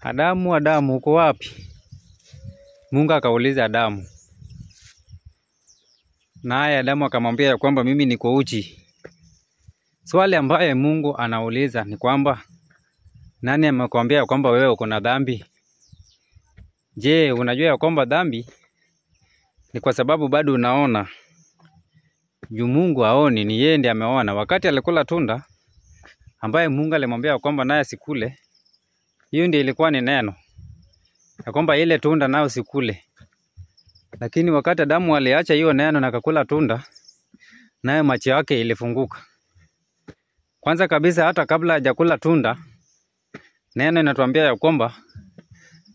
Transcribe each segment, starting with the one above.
Adamu, Adamu, uko wapi? Mungu akauliza Adamu. Naye Adamu akamwambia ya kwamba mimi niko uchi. Swali ambaye Mungu anauliza ni kwamba nani amekwambia ya kwamba wewe uko na dhambi? Je, unajua ya kwamba dhambi ni kwa sababu bado unaona? Juu Mungu haoni, ni yeye ndiye ameona. Wakati alikula tunda ambaye Mungu alimwambia ya kwamba naye sikule, hiyo ndiyo ilikuwa ni neno ya kwamba ile tunda nayo sikule. Lakini wakati Adamu aliacha hiyo neno na akakula tunda, naye macho yake ilifunguka. Kwanza kabisa, hata kabla hajakula tunda, neno inatuambia ya kwamba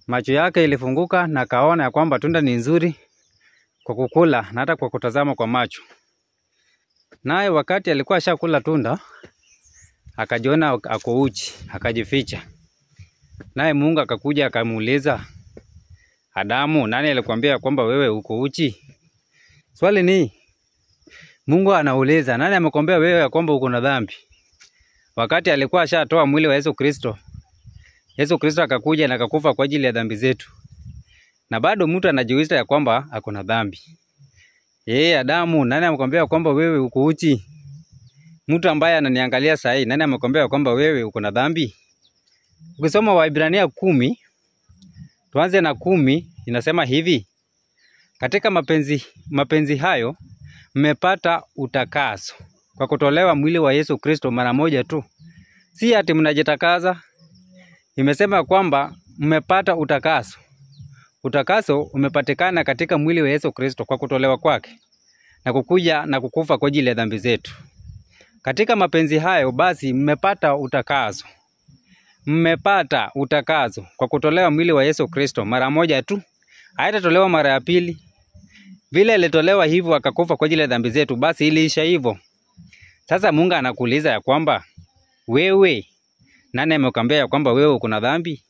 macho yake ilifunguka na kaona ya kwamba tunda ni nzuri kwa kukula na hata kwa kutazama kwa macho. Naye wakati alikuwa ashakula tunda, akajiona ako uchi, akajificha. Naye Mungu akakuja akamuuliza, Adamu, nani alikwambia kwamba wewe uko uchi? Swali ni Mungu anauliza, nani amekwambia wewe ya kwamba uko na dhambi? Wakati alikuwa ashatoa mwili wa Yesu Kristo, Yesu Kristo akakuja na akakufa kwa ajili ya dhambi zetu. Na bado mtu anajiuliza ya kwamba ako na dhambi. Adamu, nani amekwambia kwamba wewe uko uchi? Mtu ambaye ananiangalia saa hii, nani amekwambia kwamba wewe uko na dhambi? Ukisoma Waebrania 10, tuanze na 10, inasema hivi: katika mapenzi hayo mmepata utakaso kwa kutolewa mwili wa Yesu Kristo mara moja tu. Si ati mnajitakaza. Imesema kwamba mmepata utakaso. Utakaso umepatikana katika mwili wa Yesu Kristo kwa kutolewa kwake na kukuja na kukufa kwa ajili ya dhambi zetu. Katika mapenzi hayo basi mmepata utakaso. Mmepata utakaso kwa kutolewa mwili wa Yesu Kristo mara moja tu. Haitatolewa mara ya pili. Vile ilitolewa hivyo akakufa kwa ajili ya dhambi zetu, basi iliisha hivyo. Sasa Mungu anakuuliza ya kwamba wewe, nani amekwambia ya kwamba wewe uko na dhambi?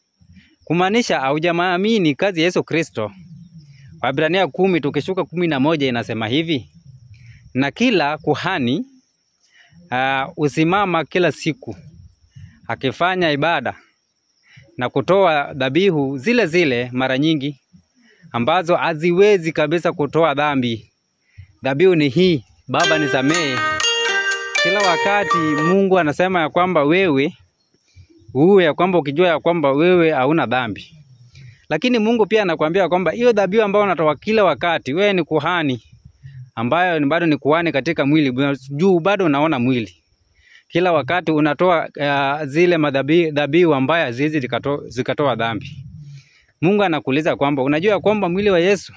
Kumaanisha haujaamini kazi ya Yesu Kristo. Waebrania 10 tukishuka 11 inasema hivi: na kila kuhani usimama kila siku akifanya ibada na kutoa dhabihu zile zile mara nyingi ambazo haziwezi kabisa kutoa dhambi. Dhabihu ni hii: Baba nisamehe. Kila wakati Mungu anasema ya kwamba wewe ya kwamba ukijua ya kwamba wewe hauna dhambi. Lakini Mungu pia anakuambia kwamba hiyo dhabihu ambayo unatoa kila wakati, wewe ni kuhani ambayo bado ni kuhani katika mwili, juu bado unaona mwili. Kila wakati unatoa zile dhabihu ambayo haziwezi zikatoa dhambi. Mungu anakuuliza kwamba unajua kwamba mwili wa Yesu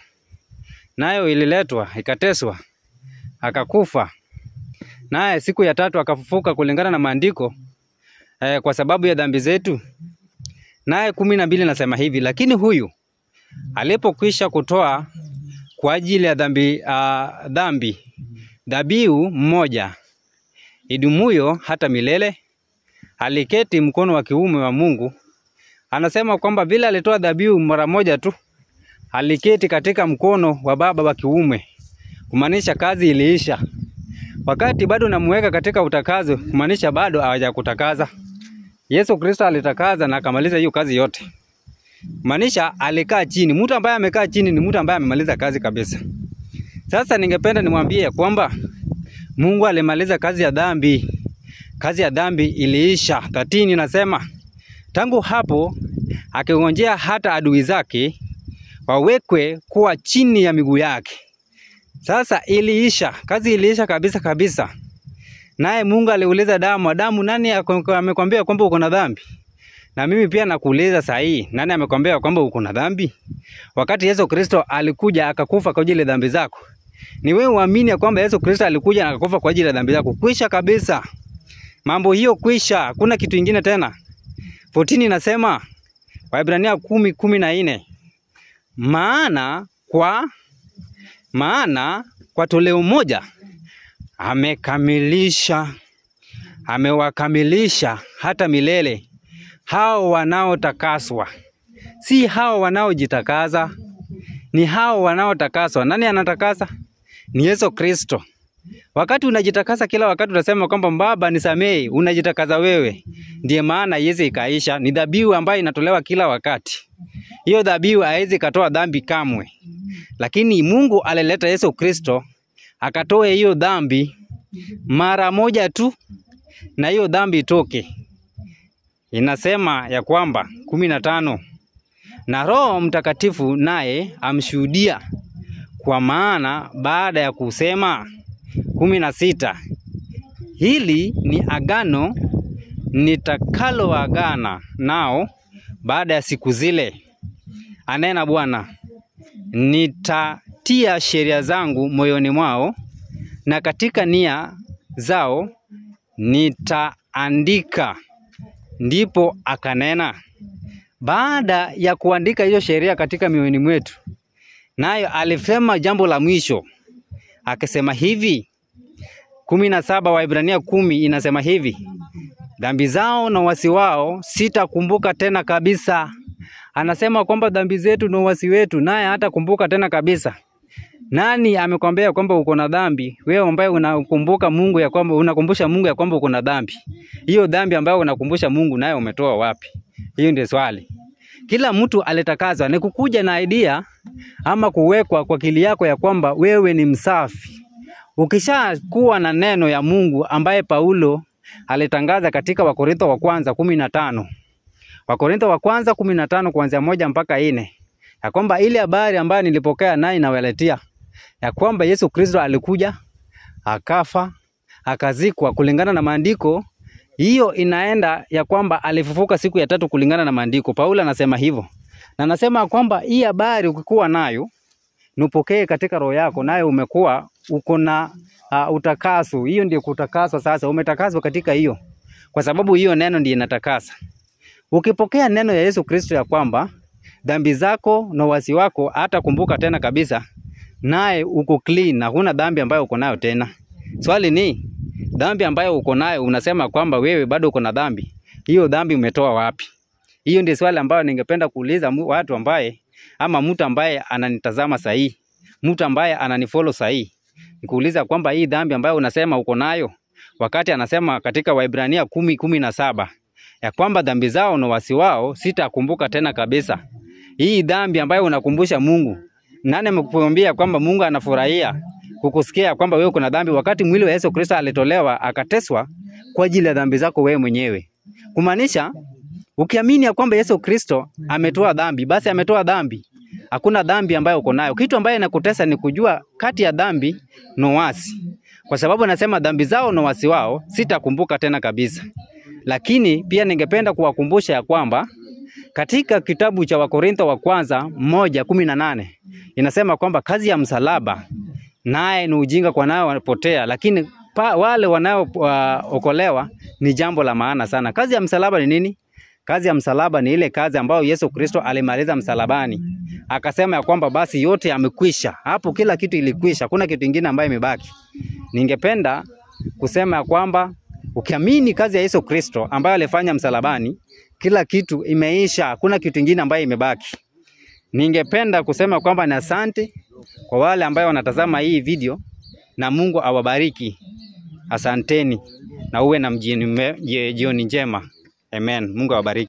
nayo ililetwa, ikateswa, akakufa, naye siku ya tatu akafufuka kulingana na maandiko kwa sababu ya dhambi zetu. Naye 12 nasema hivi: lakini huyu alipokwisha kutoa kwa ajili ya dhambi dhabihu mmoja idumuyo hata milele, aliketi mkono wa kiume wa Mungu. Anasema kwamba vile alitoa dhabihu mara moja tu, aliketi katika mkono wa Baba wa kiume. Kumaanisha kazi iliisha. Wakati bado namuweka katika utakazo, kumaanisha bado hawajakutakaza. Yesu Kristo alitakaza na akamaliza hiyo kazi yote. Maanisha alikaa chini. Mtu ambaye amekaa chini ni mtu ambaye amemaliza kazi kabisa. Sasa ningependa nimwambie kwamba Mungu alimaliza kazi ya dhambi. Kazi ya dhambi iliisha. 13 nasema, tangu hapo akingojea hata adui zake wawekwe kuwa chini ya miguu yake. Sasa iliisha. Kazi iliisha kabisa kabisa. Naye Mungu aliuliza Adamu, nani amekwambia kwamba uko na dhambi? Na mimi pia nakuuliza saa hii, nani amekwambia kwamba uko na dhambi? Wakati Yesu Kristo alikuja akakufa kwa ajili ya dhambi zako, ni wewe uamini kwamba Yesu Kristo alikuja na akakufa kwa ajili ya dhambi zako. Kwisha kabisa. Mambo hiyo kwisha. Hakuna kitu kingine tena. 14 nasema, Waebrania 10:14, maana kwa toleo moja amewakamilisha hata milele hao wanaotakaswa. Si hao wanaojitakaza, ni hao wanaotakaswa. Nani anatakasa? Ni Yesu Kristo. Wakati unajitakasa kila wakati unasema kwamba Baba nisamehe, unajitakasa wewe. Ndiye maana haiwezi ikaisha. Ni dhabihu ambayo inatolewa kila wakati. Hiyo dhabihu haiwezi katoa dhambi kamwe. Lakini Mungu alileta Yesu Kristo akatoa hiyo dhambi mara moja tu na hiyo dhambi itoke. Inasema ya kwamba 15, na Roho Mtakatifu naye amshuhudia, kwa maana baada ya kusema 16, hili ni agano nitakaloagana nao baada ya siku zile, anena Bwana, nitatia sheria zangu moyoni mwao na katika nia zao nitaandika. Ndipo akanena. Baada ya kuandika hiyo sheria katika mioyoni mwetu, nayo alisema jambo la mwisho. Akasema hivi, 17 Waebrania 10 inasema hivi, dhambi zao na uasi wao sitakumbuka tena kabisa. Anasema kwamba dhambi zetu na uasi wetu naye hata kumbuka tena kabisa. Nani amekwambia kwamba uko na dhambi? Wewe ambaye unakumbuka Mungu ya kwamba unakumbusha Mungu ya kwamba uko na dhambi. Hiyo dhambi ambayo unakumbusha Mungu nayo umetoa wapi? Hiyo ndio swali. Kila mtu alitakazwa ni kukuja na idea ama kuwekwa kwa akili yako ya kwamba wewe ni msafi. Ukisha kuwa na neno ya Mungu ambaye Paulo alitangaza katika Wakorintho wa kwanza 15. Wakorintho wa kwanza 15 kuanzia 1 mpaka 4. Ya kwamba ile habari ambayo nilipokea naye nawaletea ya kwamba Yesu Kristo alikuja, akafa, akazikwa kulingana na maandiko. Hiyo inaenda ya kwamba alifufuka siku ya 3 kulingana na maandiko. Paulo anasema hivyo. Na anasema kwamba hii habari ukikuwa nayo, nupokee katika roho yako, nayo umekuwa uko na utakaso. Hiyo ndio kutakaswa sasa. Umetakaswa katika hiyo. Kwa sababu hiyo neno ndiyo inatakasa. Ukipokea neno ya Yesu Kristo ya kwamba dhambi zako na uasi wako hata kumbuka tena kabisa, naye uko clean na huna dhambi ambayo uko nayo tena. Swali ni dhambi ambayo uko nayo unasema kwamba wewe bado uko na dhambi. Hiyo dhambi umetoa wapi? Hiyo ndio swali ambayo ningependa kuuliza watu ambaye ama mtu ambaye ananitazama sahihi, mtu ambaye ananifollow sahihi. Nikuuliza kwamba hii dhambi ambayo unasema uko nayo, wakati anasema katika Waebrania 10:17 ya kwamba dhambi zao na uasi wao sitakumbuka tena kabisa. Hii dhambi ambayo unakumbusha Mungu, nani amekuambia kwamba Mungu anafurahia kukusikia kwamba wewe kuna dhambi wakati mwili wa Yesu Kristo alitolewa akateswa kwa ajili ya dhambi zako wewe mwenyewe? Kumaanisha ukiamini ya kwamba Yesu Kristo ametoa dhambi, basi ametoa dhambi. Hakuna dhambi ambayo uko nayo. Kitu ambaye inakutesa ni kujua kati ya dhambi na uasi. Kwa sababu anasema dhambi zao na uasi wao sitakumbuka tena kabisa. Lakini pia ningependa kuwakumbusha ya kwamba katika kitabu cha Wakorintho wa kwanza 1:18 inasema kwamba kazi ya msalaba naye ni ujinga kwa nao wanapotea, lakini wale wanaookolewa ni jambo la maana sana. Kazi ya msalaba ni nini? Kazi ya msalaba ni ile kazi ambayo Yesu Kristo alimaliza msalabani. Akasema ya kwamba basi yote yamekwisha. Hapo kila kitu ilikwisha. Hakuna kitu kingine ambayo imebaki. Ningependa kusema ya kwamba ukiamini kazi ya Yesu Kristo ambayo alifanya msalabani, kila kitu imeisha. Hakuna kitu kingine ambayo imebaki. Ningependa kusema kwamba ni asante kwa wale ambao wanatazama hii video na Mungu awabariki. Asanteni na uwe na jioni njema. Amen. Mungu awabariki.